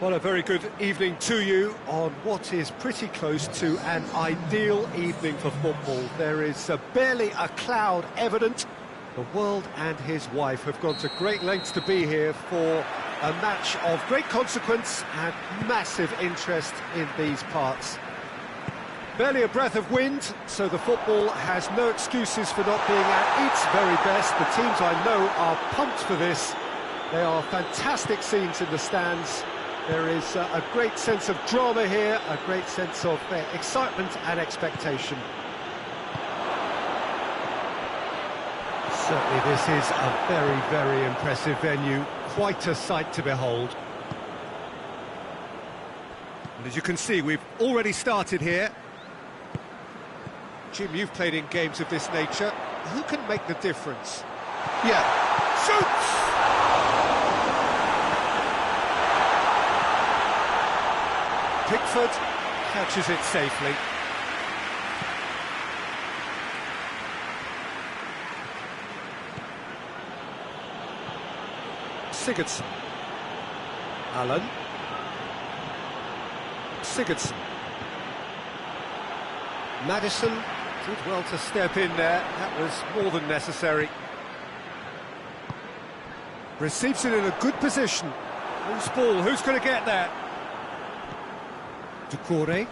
Well, a very good evening to you on what is pretty close to an ideal evening for football. There is barely a cloud evident. The world and his wife have gone to great lengths to be here for a match of great consequence and massive interest in these parts. Barely a breath of wind, so the football has no excuses for not being at its very best. The teams I know are pumped for this. They are fantastic scenes in the stands. There is a great sense of drama here, a great sense of excitement and expectation. Certainly this is a very, very impressive venue, quite a sight to behold. And as you can see, we've already started here. Jim, you've played in games of this nature. Who can make the difference? Yeah, shoots! Pickford catches it safely. Sigurdsson. Allen. Sigurdsson. Madison did well to step in there. That was more than necessary. Receives it in a good position. Who's ball? Who's going to get there? Ducouré.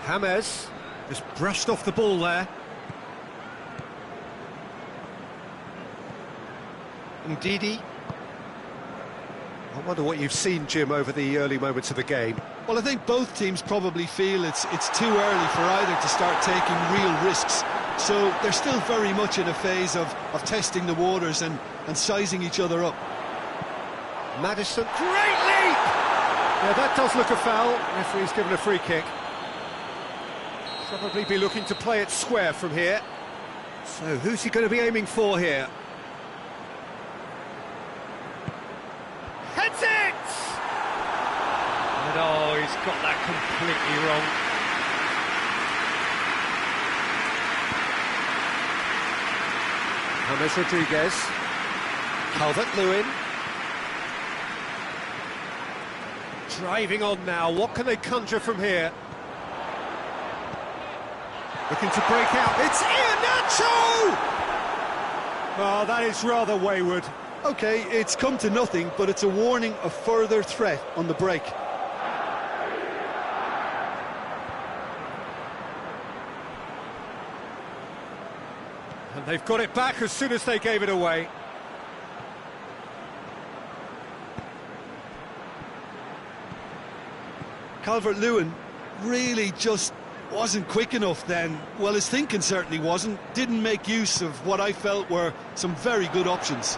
James just brushed off the ball there. Ndidi. I wonder what you've seen, Jim, over the early moments of the game. Well, I think both teams probably feel it's too early for either to start taking real risks. So they're still very much in a phase of testing the waters and sizing each other up. Madison, great leap! Yeah, that does look a foul. Referee's given a free kick. Probably be looking to play it square from here. So who's he going to be aiming for here? Heads it! And oh, he's got that completely wrong. James Rodriguez. Calvert-Lewin. Driving on now, what can they conjure from here? Looking to break out, it's Iheanacho! Oh, that is rather wayward. OK, it's come to nothing, but it's a warning of further threat on the break. And they've got it back as soon as they gave it away. Calvert-Lewin really just wasn't quick enough then. Well, his thinking certainly wasn't. Didn't make use of what I felt were some very good options.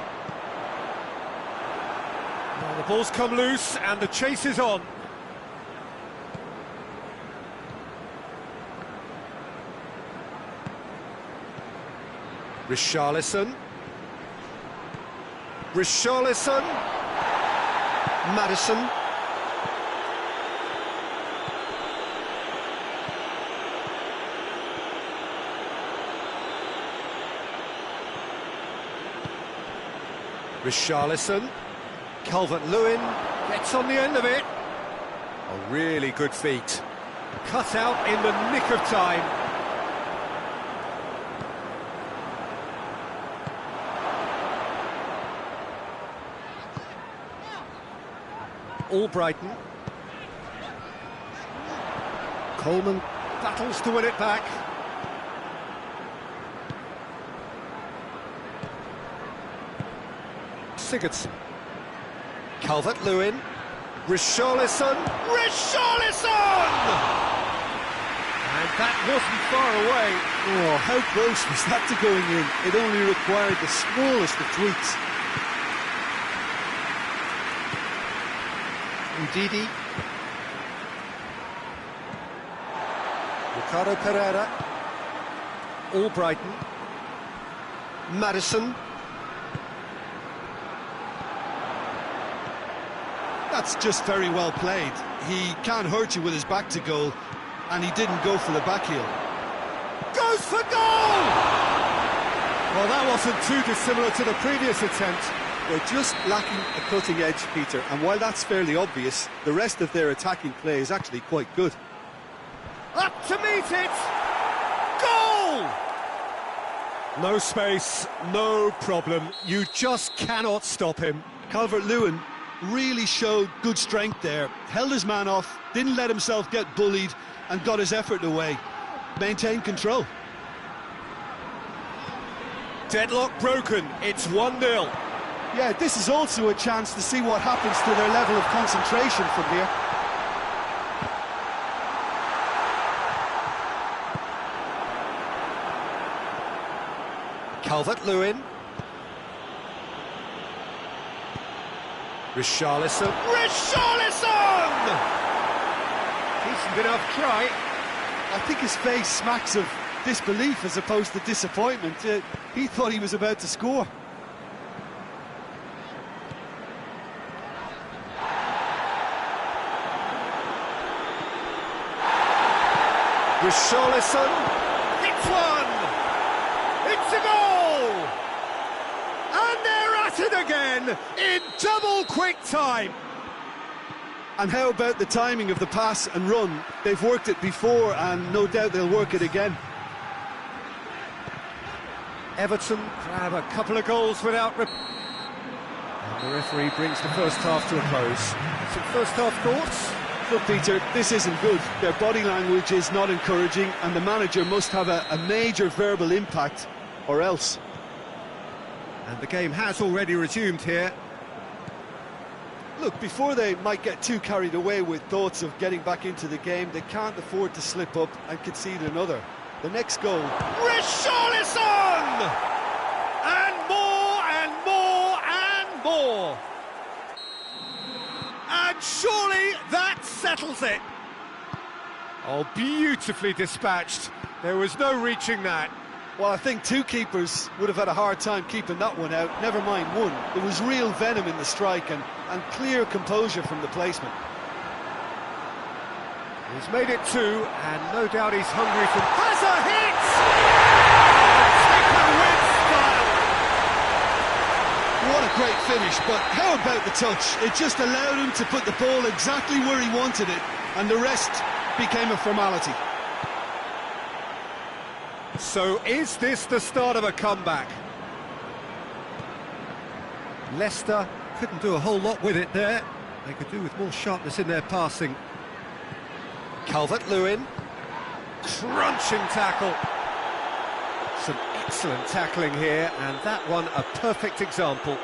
Well, the ball's come loose and the chase is on. Richarlison. Madison. Richarlison, Calvert-Lewin gets on the end of it. A really good feat. Cut out in the nick of time. Albrighton. Coleman battles to win it back. Sigurdsson. Calvert-Lewin. Richarlison! And that wasn't far away. Oh, how close was that to going in? It only required the smallest of tweaks. Ndidi. Ricardo Pereira. Albrighton. Madison. That's just very well played. He can't hurt you with his back to goal, and he didn't go for the back heel. Goes for goal! Well, that wasn't too dissimilar to the previous attempt. They're just lacking a cutting edge, Peter, and while that's fairly obvious, the rest of their attacking play is actually quite good. Up to meet it! Goal! No space, no problem. You just cannot stop him. Calvert-Lewin really showed good strength there, held his man off, didn't let himself get bullied, and got his effort away. Maintained control. Deadlock broken, it's 1-0. Yeah, this is also a chance to see what happens to their level of concentration from here. Calvert-Lewin. Richarlison. Richarlison! Decent enough try. I think his face smacks of disbelief as opposed to disappointment. He thought he was about to score. Richarlison. It's one! It's a goal! And they're at it again in double quick time. And how about the timing of the pass and run? They've worked it before and no doubt they'll work it again. Everton grab a couple of goals without... And the referee brings the first half to a close. Some first half thoughts? Look, Peter, this isn't good. Their body language is not encouraging and the manager must have a major verbal impact, or else. And the game has already resumed here. Look, before they might get too carried away with thoughts of getting back into the game, they can't afford to slip up and concede another. The next goal... Richarlison! And more and more and more! And surely that settles it! Oh, beautifully dispatched. There was no reaching that. Well, I think two keepers would have had a hard time keeping that one out, never mind one. There was real venom in the strike and clear composure from the placement. He's made it two, and no doubt he's hungry for... Has a hit! Taken with style! What a great finish, but how about the touch? It just allowed him to put the ball exactly where he wanted it, and the rest became a formality. So is this the start of a comeback? Leicester couldn't do a whole lot with it there. They could do with more sharpness in their passing. Calvert-Lewin. Crunching tackle. Some excellent tackling here, and that one a perfect example.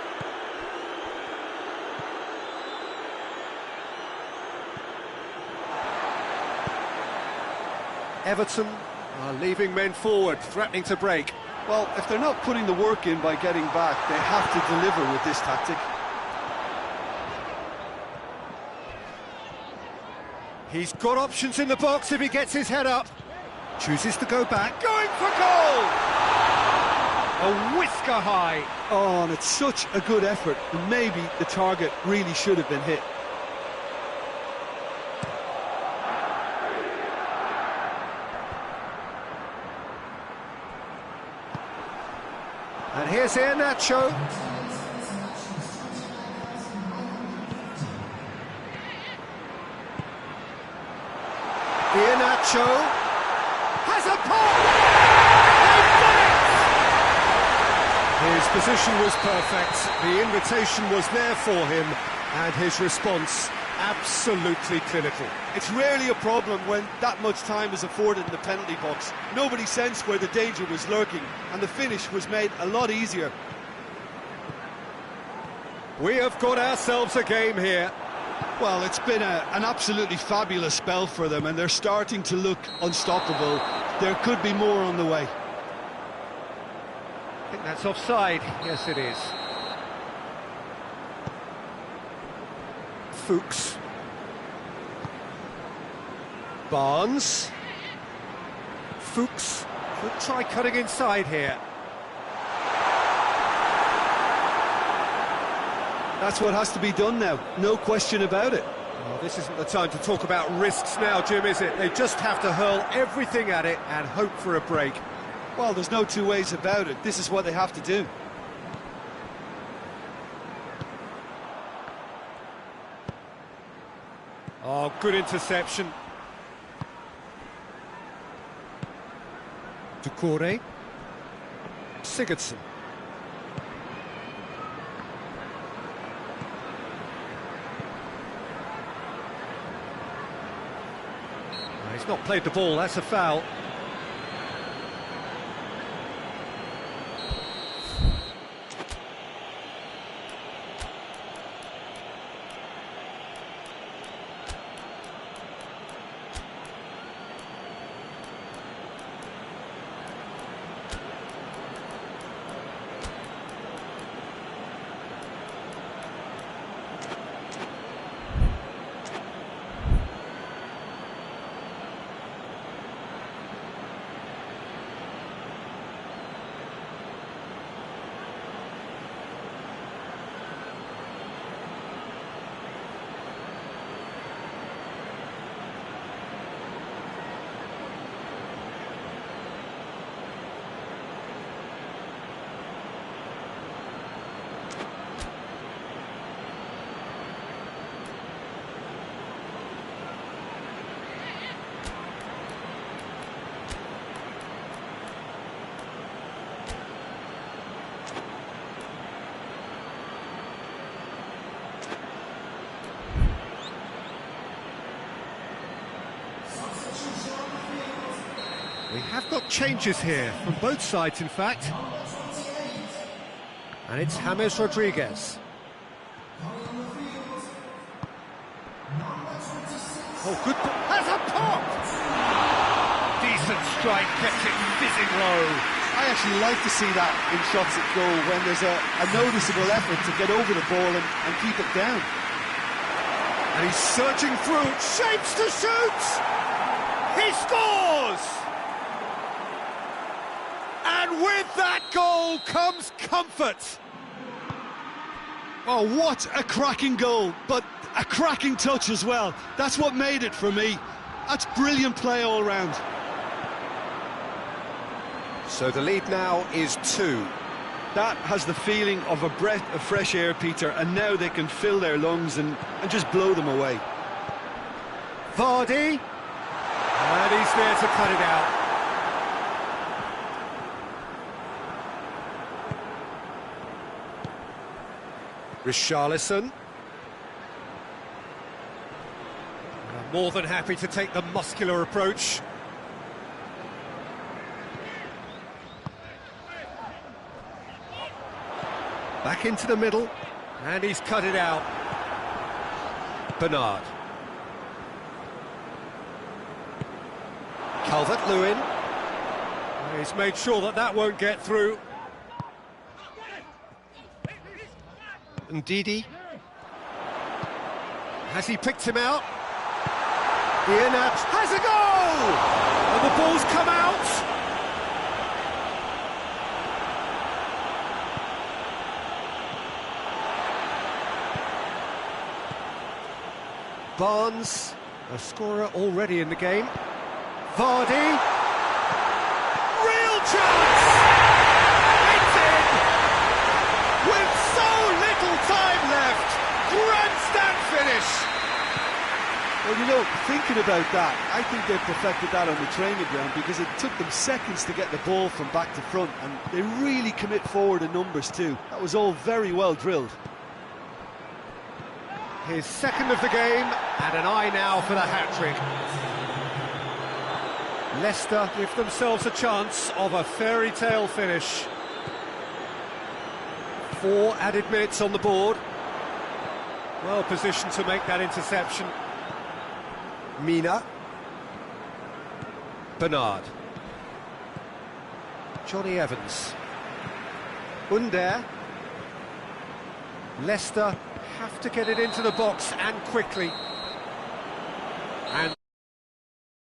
Everton are leaving men forward, threatening to break. Well, if they're not putting the work in by getting back, they have to deliver with this tactic. He's got options in the box if he gets his head up. Chooses to go back, going for goal! A whisker high. Oh, and it's such a good effort, and maybe the target really should have been hit. And here's Iheanacho. Iheanacho has a pop! They've done it! His position was perfect, the invitation was there for him, and his response absolutely clinical. It's rarely a problem when that much time is afforded in the penalty box. Nobody sensed where the danger was lurking, and the finish was made a lot easier. We have got ourselves a game here. Well, it's been an absolutely fabulous spell for them, and they're starting to look unstoppable. There could be more on the way. I think that's offside. Yes, it is. Fuchs. Barnes. Fuchs could try cutting inside here. That's what has to be done now, no question about it. Well, this isn't the time to talk about risks now, Jim, is it? They just have to hurl everything at it and hope for a break. Well, there's no two ways about it. This is what they have to do. Oh, good interception. Ducouré. Sigurdsson. He's not played the ball, that's a foul. We have got changes here, from both sides in fact. And it's James Rodriguez. Oh, good, has a pop! Decent strike, kept it fizzing low. I actually like to see that in shots at goal, when there's a noticeable effort to get over the ball and keep it down. And he's searching through, shapes to shoot! He scores! And with that goal comes comfort. Oh, what a cracking goal, but a cracking touch as well. That's what made it for me. That's brilliant play all round. So the lead now is 2. That has the feeling of a breath of fresh air, Peter, and now they can fill their lungs and just blow them away. Vardy, and he's there to cut it out. Richarlison. More than happy to take the muscular approach. Back into the middle, and he's cut it out. Bernard. Calvert-Lewin. He's made sure that that won't get through. Ndidi. Has he picked him out? Iheanacho has a goal! And the ball's come out! Barnes, a scorer already in the game. Vardy. Real chance! It's in! With so little time left! Grandstand finish! Well, you know, thinking about that, I think they perfected that on the training ground, because it took them seconds to get the ball from back to front, and they really commit forward in numbers too. That was all very well drilled. His second of the game, and an eye now for the hat-trick. Leicester give themselves a chance of a fairy tale finish. 4 added minutes on the board. Well positioned to make that interception. Mina. Bernard. Johnny Evans. Under. Leicester have to get it into the box, and quickly.